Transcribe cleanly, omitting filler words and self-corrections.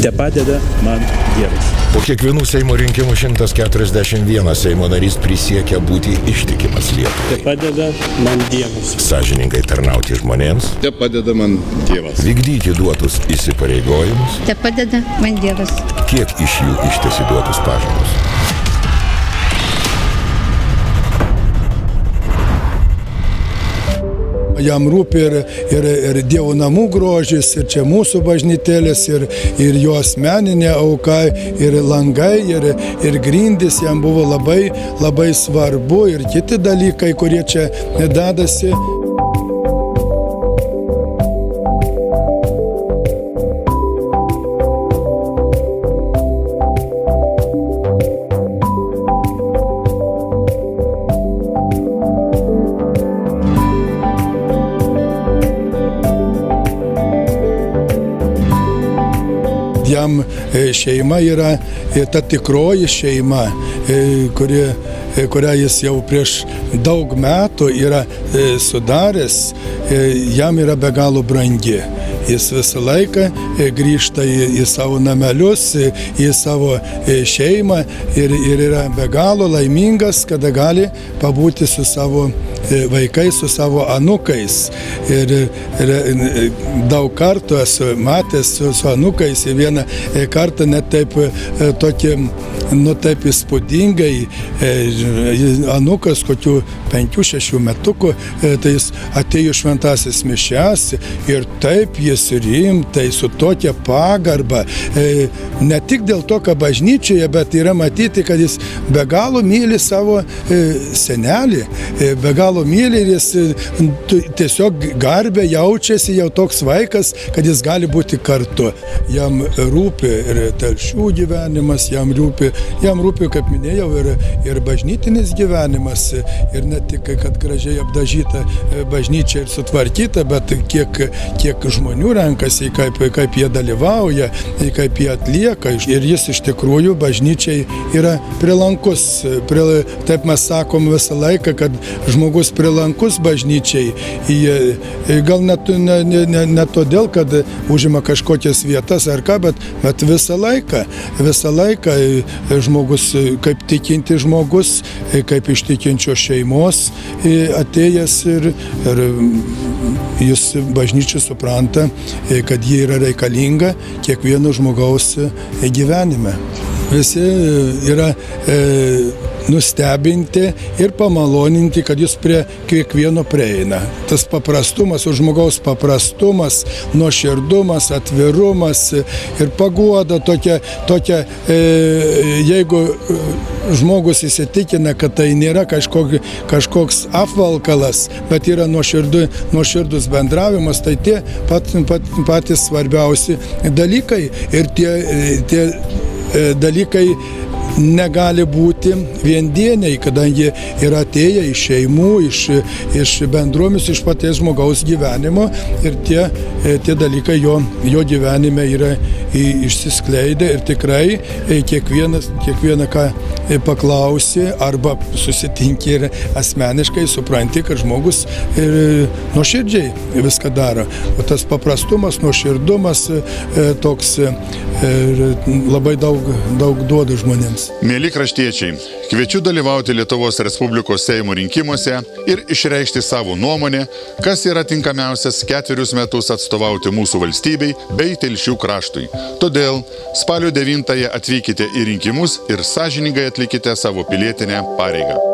Tepadeda man Dievas. Po kiekvienų Seimo rinkimų 141 Seimo narys prisiekia būti ištikimas Lietuvai. Tepadeda man Dievas. Sąžiningai tarnauti žmonėms. Tepadeda man Dievas. Vykdyti duotus įsipareigojimus. Tepadeda man Dievas. Kiek iš jų ištesi duotus pažadus. Jam rūpi ir Dievo namų grožis, ir čia mūsų bažnytėlės, ir jo asmeninė auka, ir langai, ir grindys jam buvo labai, labai svarbu, ir kiti dalykai, kurie čia dedasi. Jam šeima yra ta tikroji šeima, kurią jis jau prieš daug metų yra sudaręs, jam yra be galo brangi. Jis visą laiką grįžta į savo namelius, į savo šeimą ir yra be galo laimingas, kada gali pabūti su savo vaikais, su savo anūkais. Ir daug kartų esu matęs su anūkais, ir vieną kartą net taip taip įspūdingai, anūkas kokių 5-6 metukų, tai jis atėjo šventasis mišias ir taip jis rimtai, su tokia pagarba, ne tik dėl to, kad bažnyčioje, bet yra matyti, kad jis be galo myli savo senelį, be galo myli ir jis tiesiog garbę jaučiasi jau toks vaikas, kad jis gali būti kartu. Jam rūpi ir telšių gyvenimas, jam rūpi, kaip minėjau, ir bažnytinis gyvenimas, ir ne tik, kad gražiai apdažyta bažnyčia ir sutvarkyta, bet kiek žmonių renkasi, kaip jie dalyvauja, kaip jie atlieka. Ir jis iš tikrųjų bažnyčiai yra prilankus. Taip mes sakom visą laiką, kad žmogus prilankus bažnyčiai. Gal ne todėl, kad užima kažkokias vietas ar ką, bet visą laiką žmogus, kaip tikinti žmogus, kaip iš tikinčios šeimos atėjęs ir jis bažnyčia supranta, kad ji yra reikalinga kiekvieno žmogaus gyvenime. Visi yra nustebinti ir pamaloninti, kad jis prie kiekvieno prieina. Tas paprastumas, žmogaus paprastumas, nuoširdumas, atvirumas ir paguoda tokia, jeigu žmogus įsitikina, kad tai nėra kažkoks apvalkalas, bet yra nuoširdus bendravimas, tai tie patys svarbiausi dalykai. Ir tie dalykai negali būti viendieniai, kadangi yra atėję iš šeimų, iš bendruomis, iš paties žmogaus gyvenimo, ir tie dalykai jo gyvenime yra išsiskleidę, ir tikrai kiekvieną ką paklausi arba susitinki ir asmeniškai supranti, kad žmogus nuoširdžiai viską daro. O tas paprastumas, nuoširdumas toks labai daug duoda žmonėms. Mieli kraštiečiai, kviečiu dalyvauti Lietuvos Respublikos Seimo rinkimuose ir išreikšti savo nuomonę, kas yra tinkamiausias 4 metus atstovauti mūsų valstybei bei Telšių kraštui. Todėl spalio 9 atvykite į rinkimus ir sąžiningai atlikite savo pilietinę pareigą.